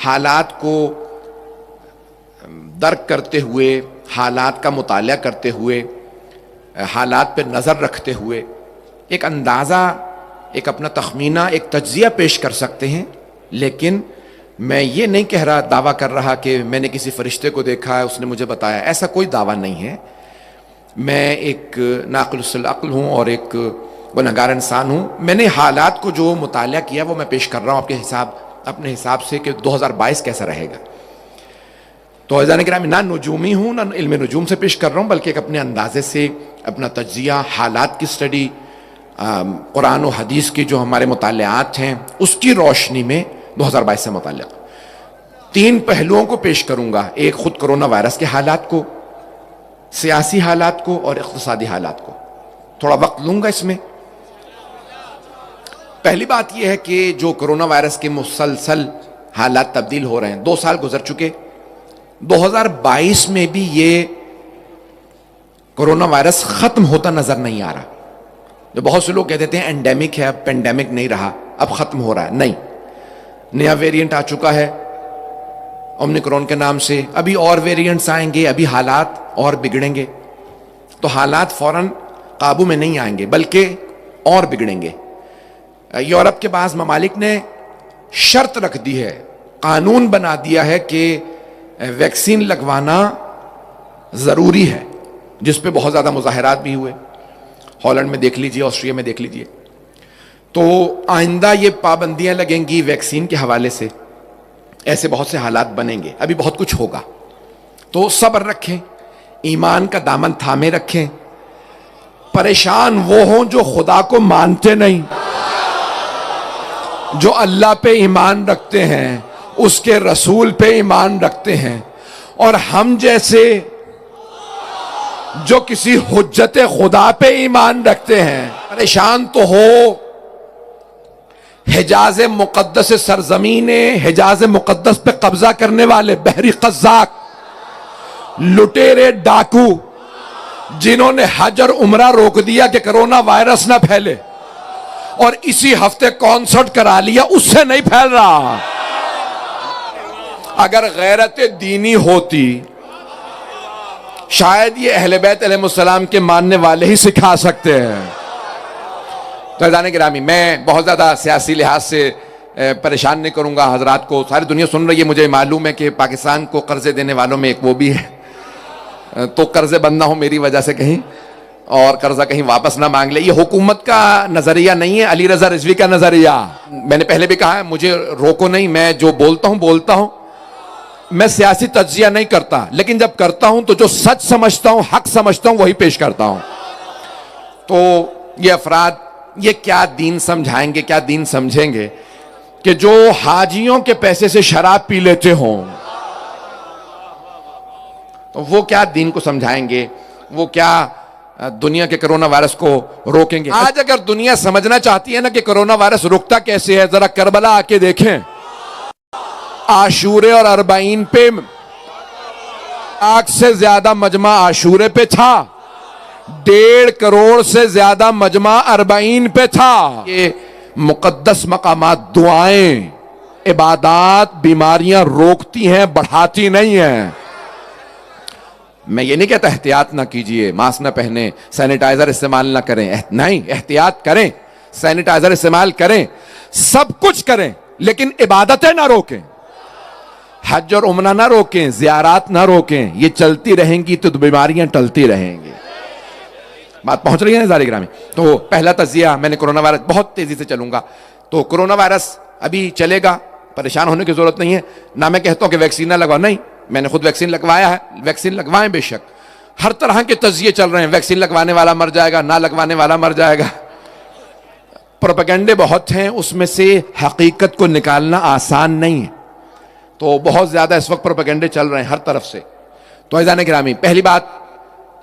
حالات کو درک کرتے ہوئے، حالات کا مطالعہ کرتے ہوئے، حالات پہ نظر رکھتے ہوئے ایک اندازہ، ایک اپنا تخمینہ، ایک تجزیہ پیش کر سکتے ہیں. لیکن میں یہ نہیں کہہ رہا، دعویٰ کر رہا کہ میں نے کسی فرشتے کو دیکھا ہے، اس نے مجھے بتایا. ایسا کوئی دعویٰ نہیں ہے. میں ایک ناقص العقل ہوں اور ایک گنہگار انسان ہوں. میں نے حالات کو جو مطالعہ کیا وہ میں پیش کر رہا ہوں اپنے حساب سے کہ 2022 کیسا رہے گا. تو عزیزان کرام، نہ نجومی ہوں نہ علم نجوم سے پیش کر رہا ہوں، بلکہ ایک اپنے اندازے سے اپنا تجزیہ، حالات کی اسٹڈی، قرآن و حدیث کی جو ہمارے مطالعات ہیں اس کی روشنی میں 2022 سے متعلق 3 پہلوؤں کو پیش کروں گا. ایک خود کرونا وائرس کے حالات کو، سیاسی حالات کو اور اقتصادی حالات کو. تھوڑا وقت لوں گا اس میں. پہلی بات یہ ہے کہ جو کرونا وائرس کے مسلسل حالات تبدیل ہو رہے ہیں، 2 سال گزر چکے. 2022 میں بھی یہ کرونا وائرس ختم ہوتا نظر نہیں آ رہا. جو بہت سے لوگ کہتے تھے اینڈیمک ہے، اب پینڈیمک نہیں رہا، اب ختم ہو رہا ہے. نہیں، نیا ویریئنٹ آ چکا ہے اومنیکرون کے نام سے. ابھی اور ویریئنٹس آئیں گے، ابھی حالات اور بگڑیں گے. تو حالات فوراً قابو میں نہیں آئیں گے بلکہ اور بگڑیں گے. یورپ کے بعض ممالک نے شرط رکھ دی ہے، قانون بنا دیا ہے کہ ویکسین لگوانا ضروری ہے، جس پہ بہت زیادہ مظاہرات بھی ہوئے. ہالینڈ میں دیکھ لیجئے، آسٹریا میں دیکھ لیجئے. تو آئندہ یہ پابندیاں لگیں گی ویکسین کے حوالے سے. ایسے بہت سے حالات بنیں گے، ابھی بہت کچھ ہوگا. تو صبر رکھیں، ایمان کا دامن تھامے رکھیں. پریشان وہ ہوں جو خدا کو مانتے نہیں، جو اللہ پہ ایمان رکھتے ہیں، اس کے رسول پہ ایمان رکھتے ہیں، اور ہم جیسے جو کسی حجت خدا پہ ایمان رکھتے ہیں. پریشان تو ہو حجاز مقدس سرزمین، حجاز مقدس پہ قبضہ کرنے والے بحری قزاق، لٹیرے ڈاکو، جنہوں نے حج اور عمرہ روک دیا کہ کرونا وائرس نہ پھیلے، اور اسی ہفتے کانسرٹ کرا لیا، اس سے نہیں پھیل رہا. اگر غیرت دینی ہوتی شاید یہ اہل بیت علیہ السلام کے ماننے والے ہی سکھا سکتے ہیں. تو عزیزان گرامی، میں بہت زیادہ سیاسی لحاظ سے پریشان نہیں کروں گا حضرات کو. ساری دنیا سن رہی ہے، مجھے معلوم ہے کہ پاکستان کو قرضے دینے والوں میں ایک وہ بھی ہے، تو قرضے بند نہ ہو میری وجہ سے کہیں، اور قرضہ کہیں واپس نہ مانگ لے. یہ حکومت کا نظریہ نہیں ہے، علی رضا رضوی کا نظریہ. میں نے پہلے بھی کہا ہے، مجھے روکو نہیں، میں جو بولتا ہوں. میں سیاسی تجزیہ نہیں کرتا، لیکن جب کرتا ہوں تو جو سچ سمجھتا ہوں، حق سمجھتا ہوں، وہی پیش کرتا ہوں. تو یہ افراد یہ کیا دین سمجھائیں گے، کیا دین سمجھیں گے کہ جو حاجیوں کے پیسے سے شراب پی لیتے ہوں؟ تو وہ کیا دین کو سمجھائیں گے؟ وہ کیا دنیا کے کرونا وائرس کو روکیں گے؟ آج اگر دنیا سمجھنا چاہتی ہے نا کہ کرونا وائرس رکتا کیسے ہے، ذرا کربلا آ کے دیکھیں. عاشورے اور اربعین پہ 1 سے زیادہ مجمع عاشورے پہ تھا، 1.5 کروڑ سے زیادہ مجمع اربعین پہ تھا. یہ مقدس مقامات دعائیں، عبادات بیماریاں روکتی ہیں، بڑھاتی نہیں ہیں. میں یہ نہیں کہتا احتیاط نہ کیجئے، ماسک نہ پہنیں، سینیٹائزر استعمال نہ کریں. نہیں، احتیاط کریں، سینیٹائزر استعمال کریں، سب کچھ کریں، لیکن عبادتیں نہ روکیں. حج اور عمرہ نہ روکیں، زیارات نہ روکیں. یہ چلتی رہیں گی تو بیماریاں ٹلتی رہیں گی. بات پہنچ رہی ہے نظارے گرامی؟ تو پہلا تجزیہ میں نے کرونا وائرس، بہت تیزی سے چلوں گا. تو کرونا وائرس ابھی چلے گا، پریشان ہونے کی ضرورت نہیں ہے. نہ میں کہتا ہوں کہ ویکسین نہ لگواؤ، نہیں، میں نے خود ویکسین لگوایا ہے. ویکسین لگوائیں بے شک. ہر طرح کے تجزیے چل رہے ہیں، ویکسین لگوانے والا مر جائے گا، نہ لگوانے والا مر جائے گا. پروپیگنڈے بہت ہیں، اس میں سے حقیقت کو نکالنا آسان نہیں ہے. تو بہت زیادہ اس وقت پروپیگنڈے چل رہے ہیں ہر طرف سے. تو عزیزان گرامی، پہلی بات،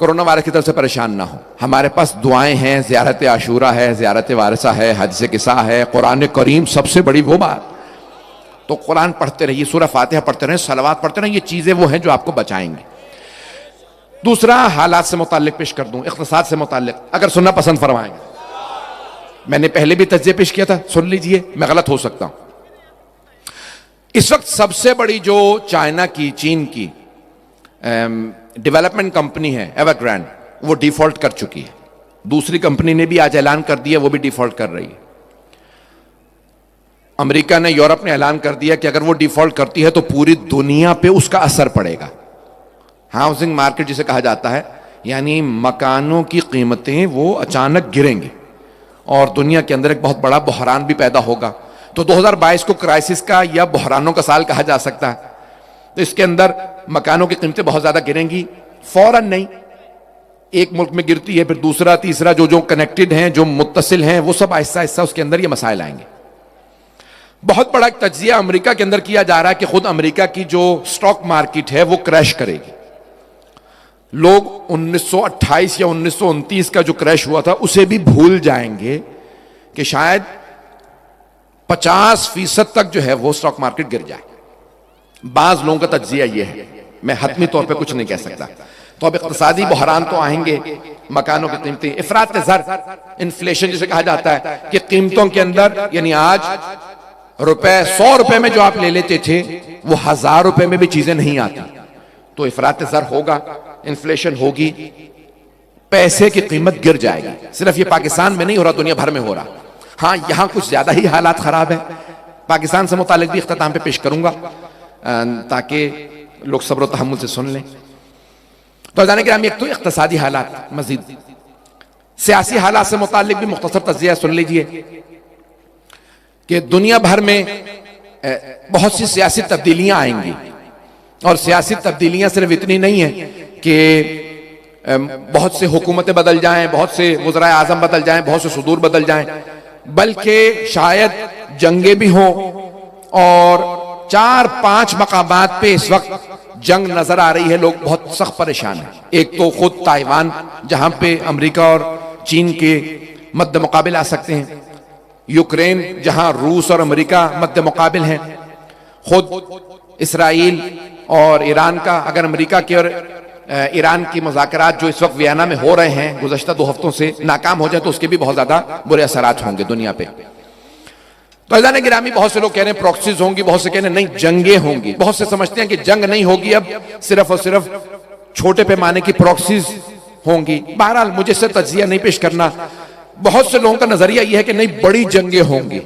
کرونا وائرس کی طرف سے پریشان نہ ہو. ہمارے پاس دعائیں ہیں، زیارت عاشورہ ہے، زیارت وارثہ ہے، حدیث قصہ ہے، قرآن کریم سب سے بڑی وہ بات. تو قرآن پڑھتے رہیے، سورہ فاتحہ پڑھتے رہیں، صلوات پڑھتے رہیں. یہ چیزیں وہ ہیں جو آپ کو بچائیں گے. دوسرا، حالات سے متعلق پیش کر دوں، اقتصاد سے متعلق، اگر سننا پسند فرمائیں گے. میں نے پہلے بھی تجزیہ پیش کیا تھا، سن لیجئے، میں غلط ہو سکتا ہوں. اس وقت سب سے بڑی جو چین کی ڈیولپمنٹ کمپنی ہے ایور گرینڈ، وہ ڈیفالٹ کر چکی ہے. دوسری کمپنی نے بھی آج اعلان کر دیا وہ بھی ڈیفالٹ کر رہی ہے. امریکہ نے، یورپ نے اعلان کر دیا کہ اگر وہ ڈیفالٹ کرتی ہے تو پوری دنیا پہ اس کا اثر پڑے گا. ہاؤسنگ مارکیٹ جسے کہا جاتا ہے، یعنی مکانوں کی قیمتیں وہ اچانک گریں گی اور دنیا کے اندر ایک بہت بڑا بحران بھی پیدا ہوگا. تو 2022 کو کرائسس کا یا بحرانوں کا سال کہا جا سکتا ہے. تو اس کے اندر مکانوں کی قیمتیں بہت زیادہ گریں گی، فوراً نہیں، ایک ملک میں گرتی ہے پھر دوسرا تیسرا، جو کنیکٹڈ ہیں، جو متصل ہیں، وہ سب آہستہ آہستہ اس کے اندر یہ مسائل آئیں گے. بہت بڑا ایک تجزیہ امریکہ کے اندر کیا جا رہا ہے کہ خود امریکہ کی جو سٹاک مارکیٹ ہے وہ کریش کرے گی. لوگ 1928 یا 1929 کا جو کریش ہوا تھا اسے بھی بھول جائیں گے کہ شاید 50% تک جو ہے وہ سٹاک مارکیٹ گر جائے. بعض لوگوں کا تجزیہ یہ ہے، میں حتمی طور پہ کچھ نہیں کہہ سکتا. تو اب اقتصادی بحران تو آئیں گے، مکانوں کی قیمتیں، افراط زر، انفلیشن جسے کہا جاتا ہے کہ قیمتوں کے اندر، یعنی آج $100 روپے میں جو آپ لے لیتے تھے وہ 1000 روپے میں بھی چیزیں نہیں آتی. تو افراط زر ہوگا، انفلیشن ہوگی، پیسے کی قیمت گر جائے گی. صرف یہ پاکستان میں نہیں ہو رہا، دنیا بھر میں ہو رہا. ہاں یہاں کچھ زیادہ ہی حالات خراب ہیں. پاکستان سے متعلق بھی اختتام پہ پیش کروں گا تاکہ لوگ صبر و تحمل سے سن لیں. تو جانے کہ ہم ایک تو اقتصادی حالات، مزید سیاسی حالات سے متعلق بھی مختصر تجزیہ سن لیجئے کہ دنیا بھر میں بہت سی سیاسی تبدیلیاں آئیں گی. اور سیاسی تبدیلیاں صرف اتنی نہیں ہیں کہ بہت سے حکومتیں بدل جائیں، بہت سے وزرائے اعظم بدل جائیں، بہت سے صدور بدل جائیں، بلکہ شاید جنگیں بھی ہوں. اور 4-5 مقامات پہ اس وقت جنگ نظر آ رہی ہے، لوگ بہت سخت پریشان ہیں. ایک تو خود تائیوان جہاں پہ امریکہ اور چین کے مد مقابل آ سکتے ہیں، یوکرین جہاں روس اور امریکہ مد مقابل ہیں، خود اسرائیل اور ایران کا، اگر امریکہ کے اور ایران کی مذاکرات جو اس وقت ویانا میں ہو رہے ہیں گزشتہ 2 ہفتوں سے ناکام ہو جائے تو اس کے بھی بہت زیادہ برے اثرات ہوں گے دنیا پہ. تو عزیزان گرامی، بہت سے لوگ کہہ رہے ہیں پروکسیز ہوں گی، بہت سے کہہ رہے ہیں نہیں جنگیں ہوں گی، بہت سے سمجھتے ہیں کہ جنگ نہیں ہوگی، اب صرف اور صرف چھوٹے پیمانے کی پروکسیز ہوں گی. بہرحال مجھے سے تجزیہ نہیں پیش کرنا. بہت سے لوگوں کا نظریہ یہ ہے کہ نہیں بڑی جنگیں ہوں گی.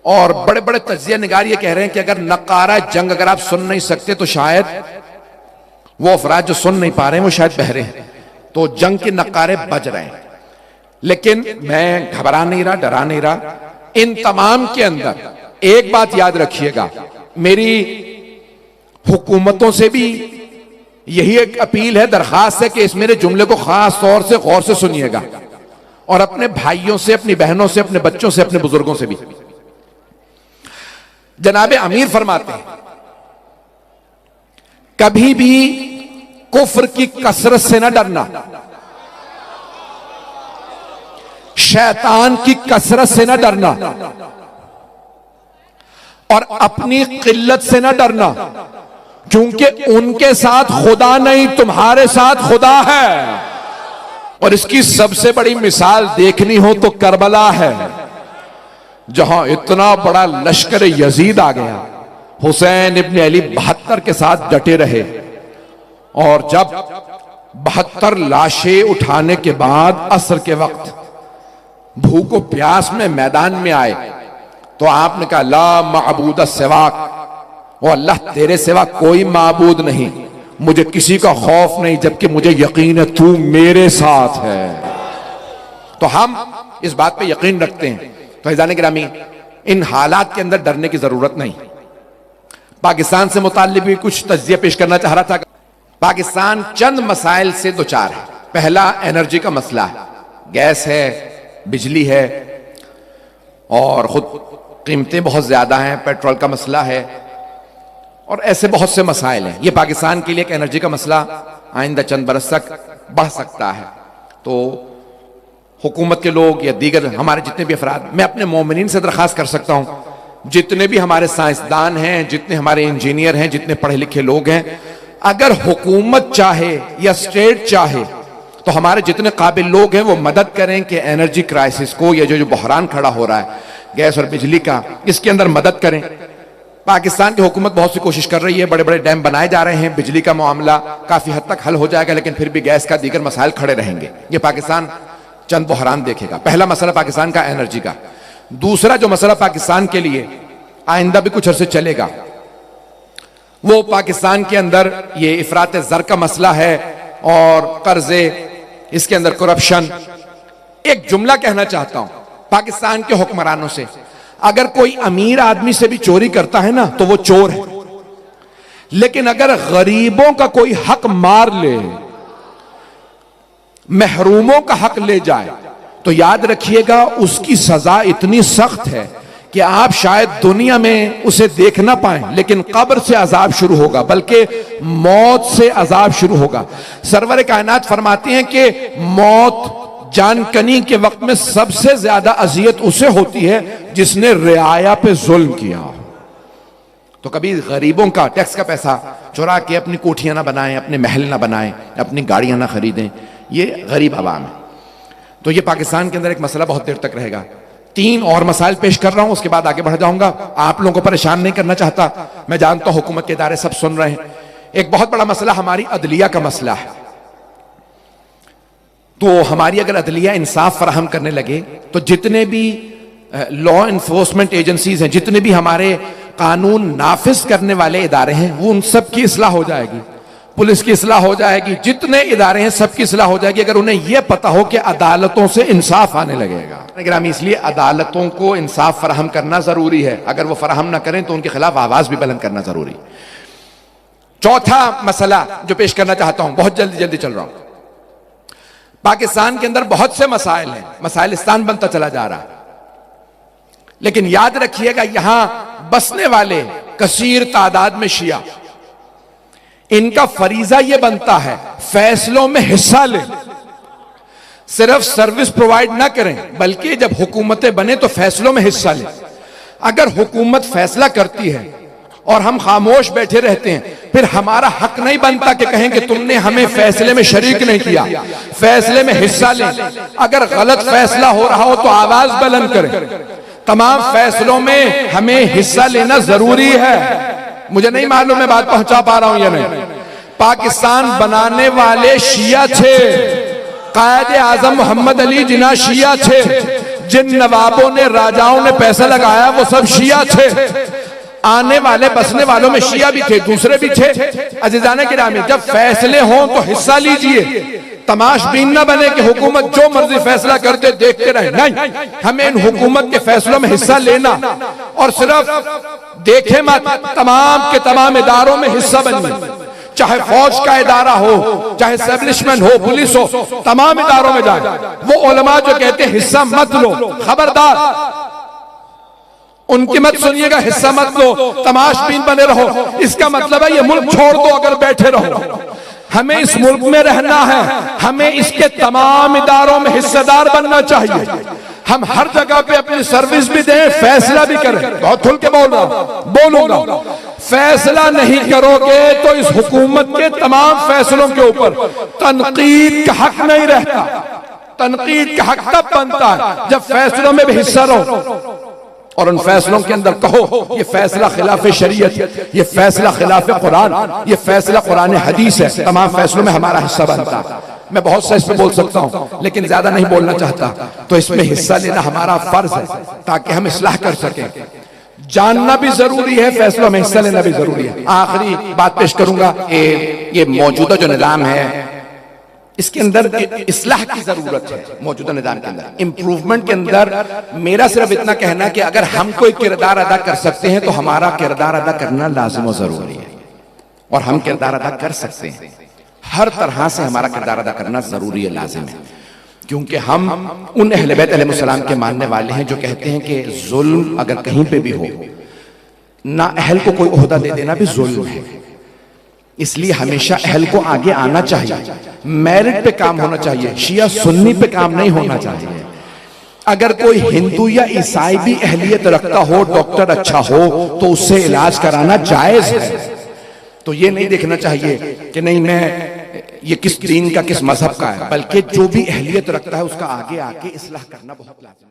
اور بڑے بڑے تجزیہ نگار یہ کہہ رہے ہیں کہ اگر نقارہ جنگ اگر آپ سن نہیں سکتے تو شاید وہ افراد جو سن نہیں پا رہے ہیں وہ شاید بہرے ہیں، تو جنگ کے نقارے بج رہے ہیں. لیکن میں گھبرا نہیں رہا، ڈرا نہیں رہا. ان تمام کے اندر ایک بات یاد رکھیے گا، میری حکومتوں سے بھی یہی ایک اپیل ہے، درخواست ہے کہ اس میرے جملے کو خاص طور سے غور سے سنیے گا، اور اپنے بھائیوں سے، اپنی بہنوں سے، اپنے بچوں سے، اپنے بزرگوں سے بھی. جناب امیر فرماتے ہیں کبھی بھی کفر کی کثرت سے نہ ڈرنا، شیطان کی کثرت سے نہ ڈرنا، اور اپنی قلت سے نہ ڈرنا، کیونکہ ان کے ساتھ خدا نہیں، تمہارے ساتھ خدا ہے. اور اس کی سب سے بڑی مثال دیکھنی ہو تو کربلا ہے، جہاں اتنا بڑا لشکر یزید آ گیا، حسین ابن علی 72 کے ساتھ ڈٹے رہے، اور جب 72 لاشیں اٹھانے کے بعد عصر کے وقت بھوک و پیاس میں میدان میں آئے تو آپ نے کہا لا معبود سواک، وہ اللہ تیرے سوا کوئی معبود نہیں، مجھے کسی کا خوف نہیں جبکہ مجھے یقین ہے تو میرے ساتھ ہے. تو ہم اس بات پہ یقین رکھتے ہیں. تو عزیزان گرامی، ان حالات کے اندر ڈرنے کی ضرورت نہیں. پاکستان سے متعلق بھی کچھ تجزیہ پیش کرنا چاہ رہا تھا. پاکستان چند مسائل سے دوچار ہے. پہلا انرجی کا مسئلہ ہے، گیس ہے، بجلی ہے، اور خود قیمتیں بہت زیادہ ہیں، پیٹرول کا مسئلہ ہے، اور ایسے بہت سے مسائل ہیں. یہ پاکستان کے لیے ایک انرجی کا مسئلہ آئندہ چند برس تک بڑھ سکتا ہے. تو حکومت کے لوگ یا دیگر ہمارے جتنے بھی افراد، میں اپنے مومنین سے درخواست کر سکتا ہوں، جتنے بھی ہمارے سائنسدان ہیں، جتنے ہمارے انجینئر ہیں، جتنے پڑھے لکھے لوگ ہیں، اگر حکومت چاہے یا اسٹیٹ چاہے تو ہمارے جتنے قابل لوگ ہیں وہ مدد کریں کہ انرجی کرائسس کو، یا جو بحران کھڑا ہو رہا ہے گیس اور بجلی کا، اس کے اندر مدد کریں. پاکستان کی حکومت بہت سی کوشش کر رہی ہے، بڑے بڑے ڈیم بنائے جا رہے ہیں، بجلی کا معاملہ کافی حد تک حل ہو جائے گا، لیکن پھر بھی گیس کا دیگر مسائل کھڑے رہیں گے۔ یہ پاکستان چند بحران دیکھے گا۔ پہلا مسئلہ پاکستان کا انرجی کا۔ دوسرا جو مسئلہ پاکستان کے لیے آئندہ بھی کچھ عرصے چلے گا، وہ پاکستان کے اندر یہ افراط زر کا مسئلہ ہے اور قرضے، اس کے اندر کرپشن۔ ایک جملہ کہنا چاہتا ہوں پاکستان کے حکمرانوں سے، اگر کوئی امیر آدمی سے بھی چوری کرتا ہے نا تو وہ چور ہے، لیکن اگر غریبوں کا کوئی حق مار لے، محروموں کا حق لے جائے، تو یاد رکھیے گا اس کی سزا اتنی سخت ہے کہ آپ شاید دنیا میں اسے دیکھ نہ پائیں، لیکن قبر سے عذاب شروع ہوگا، بلکہ موت سے عذاب شروع ہوگا۔ سرور کائنات فرماتے ہیں کہ موت جان کنی کے وقت میں سب سے زیادہ اذیت اسے ہوتی ہے جس نے رعایا پہ ظلم کیا۔ تو کبھی غریبوں کا ٹیکس کا پیسہ چورا کے اپنی کوٹھیاں نہ بنائیں، اپنے محل نہ بنائیں، اپنی گاڑیاں نہ خریدیں، یہ غریب عوام ہے۔ تو یہ پاکستان کے اندر ایک مسئلہ بہت دیر تک رہے گا۔ 3 اور مسائل پیش کر رہا ہوں، اس کے بعد آگے بڑھ جاؤں گا۔ آپ لوگوں کو پریشان نہیں کرنا چاہتا، میں جانتا ہوں حکومت کے ادارے سب سن رہے ہیں۔ ایک بہت بڑا مسئلہ ہماری عدلیہ کا مسئلہ ہے۔ تو ہماری اگر عدلیہ انصاف فراہم کرنے لگے تو جتنے بھی لا انفورسمنٹ ایجنسیز ہیں، جتنے بھی ہمارے قانون نافذ کرنے والے ادارے ہیں، وہ ان سب کی اصلاح ہو جائے گی۔ پولیس کی اصلاح ہو جائے گی، جتنے ادارے ہیں سب کی اصلاح ہو جائے گی، اگر انہیں یہ پتا ہو کہ عدالتوں سے انصاف آنے لگے گا۔ گرامی، اس لیے عدالتوں کو انصاف فراہم کرنا ضروری ہے، اگر وہ فراہم نہ کریں تو ان کے خلاف آواز بھی بلند کرنا ضروری۔ چوتھا مسئلہ جو پیش کرنا چاہتا ہوں، بہت جلدی چل رہا ہوں۔ پاکستان کے اندر بہت سے مسائل ہیں، مسائلستان بنتا چلا جا رہا ہے، لیکن یاد رکھیے گا یہاں بسنے والے کثیر تعداد میں شیعہ، ان کا فریضہ یہ بنتا ہے فیصلوں میں حصہ لیں، صرف سروس پرووائڈ نہ کریں بلکہ جب حکومتیں بنے تو فیصلوں میں حصہ لیں۔ اگر حکومت فیصلہ کرتی ہے اور ہم خاموش بیٹھے رہتے ہیں، پھر ہمارا حق نہیں بنتا کہ کہیں کہ تم نے ہمیں فیصلے میں شریک نہیں کیا۔ فیصلے میں حصہ لیں، اگر غلط فیصلہ ہو رہا ہو تو آواز بلند کریں۔ تمام فیصلوں میں ہمیں حصہ لینا ضروری ہے۔ مجھے نہیں معلوم میں بات پہنچا پا رہا ہوں یا نہیں۔ پاکستان بنانے والے شیعہ تھے، قائد اعظم محمد علی جناح شیعہ تھے، جن نوابوں نے راجاؤں نے پیسہ لگایا وہ سب شیعہ تھے، آنے والے بسنے والوں میں شیعہ بھی تھے، دوسرے بھی تھے۔ عزیزان گرامی، جب فیصلے ہوں تو حصہ لیجئے، تماش بین نہ بنے کہ حکومت جو مرضی فیصلہ کرتے دیکھتے رہے۔ نہیں، ہمیں ان حکومت کے فیصلوں میں حصہ لینا، اور صرف دیکھے مت، تمام کے تمام اداروں میں حصہ بنیے، چاہے فوج کا ادارہ ہو، چاہے اسٹیبلشمنٹ ہو، پولیس ہو، تمام اداروں میں جائیں۔ وہ علماء جو کہتے ہیں حصہ مت لو، خبردار، ان کی مت سنیے گا، حصہ مت لو، تماش بین بنے رہو، اس کا مطلب ہے یہ ملک چھوڑ دو اگر بیٹھے رہو۔ ہمیں اس ملک میں رہنا ہے، ہمیں اس کے تمام اداروں میں حصہ دار بننا چاہیے، ہم ہر جگہ پہ اپنی سروس بھی دیں، فیصلہ بھی کریں۔ بہت کھل کے بولوں گا، فیصلہ نہیں کرو گے تو اس حکومت کے تمام فیصلوں کے اوپر تنقید کا حق نہیں رہتا۔ تنقید کا حق تب بنتا ہے جب فیصلوں میں بھی حصہ رہو، اور ان فیصلوں کے اندر کہو یہ فیصلہ خلاف شریعت، یہ فیصلہ خلاف قرآن، یہ فیصلہ قرآن حدیث ہے، تمام فیصلوں میں ہمارا حصہ بنتا۔ میں بہت سا اس پہ بول سکتا ہوں لیکن زیادہ نہیں بولنا چاہتا، تو اس میں حصہ لینا ہمارا فرض ہے تاکہ ہم اصلاح کر سکیں۔ جاننا بھی ضروری ہے، فیصلوں میں حصہ لینا بھی ضروری ہے۔ آخری بات پیش کروں گا، یہ موجودہ جو نظام ہے اس کے اندر اصلاح کی ضرورت ہے۔ موجودہ نظام کے اندر امپروومنٹ کے اندر میرا صرف اتنا کہنا کہ اگر ہم کوئی کردار ادا کر سکتے ہیں تو ہمارا کردار ادا کرنا لازم و ضروری ہے، اور ہم کردار ادا کر سکتے ہیں، ہر طرح سے ہمارا کردار ادا کرنا ضروری ہے، لازم ہے، کیونکہ ہم ان اہل بیت علیہ السلام کے ماننے والے ہیں جو کہتے ہیں کہ ظلم اگر کہیں پہ بھی ہو، نہ اہل کو کوئی عہدہ دے دینا بھی ظلم ہے، اس لیے ہمیشہ اہل کو آگے آنا چاہیے، میرٹ پہ کام ہونا چاہیے، شیعہ سنی پہ کام نہیں ہونا چاہیے۔ اگر کوئی ہندو یا عیسائی بھی اہلیت رکھتا ہو، ڈاکٹر اچھا ہو، تو اس سے علاج کرانا جائز ہے۔ تو یہ نہیں دیکھنا چاہیے کہ نہیں میں یہ کس دین کا کس مذہب کا ہے، بلکہ جو بھی اہلیت رکھتا ہے اس کا آگے آ کے اصلاح کرنا بہت لازم ہے۔